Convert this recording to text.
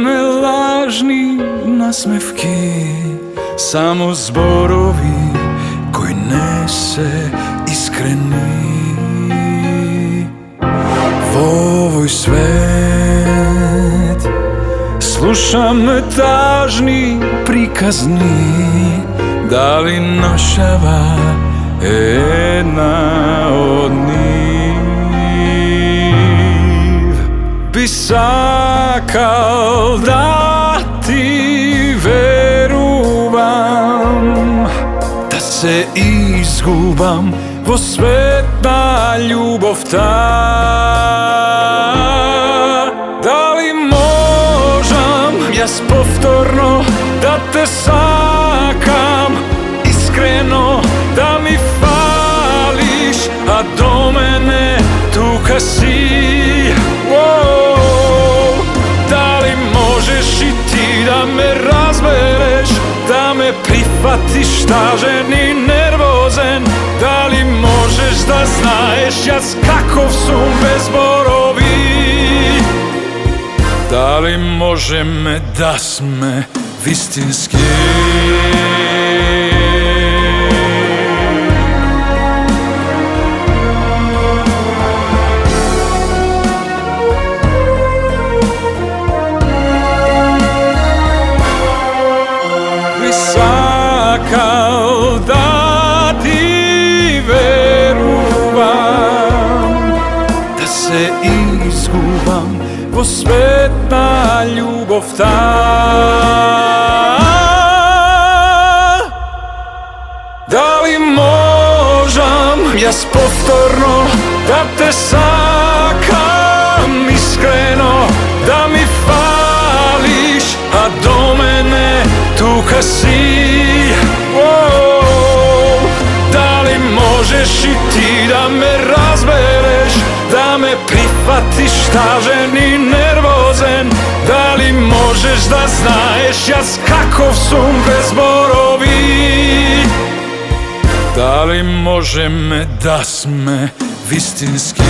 me lažni nasmevki, samo zborovi koji nese iskreni. Ovoj svet slušam tažni prikazni, da li nošava jedna od njih bi sakal da ti veruvam, da se izgubam vo svetna ljubav ta. Da li možem jas povtorno da te sakam iskreno, da mi fališ, a do mene tuka si. Da li možeš i ti da me razbereš, da me prihvatiš tažen i nervozen? Da li možeš da znaješ jas kakov sum bez zborovi? Da li može me da sme vistinski? Sakal da ti veruvam, da se izgubam vo svetna ljubav ta. Da li možem jas povtorno da te sakam iskreno, da mi fališ, a do mene tuka si. Da li možeš i ti da me razbereš, da me prihvatiš tažen i nervozen? Da li možeš da znaješ jas kakov sum bez zborovi? Da li može me da sme vistinski?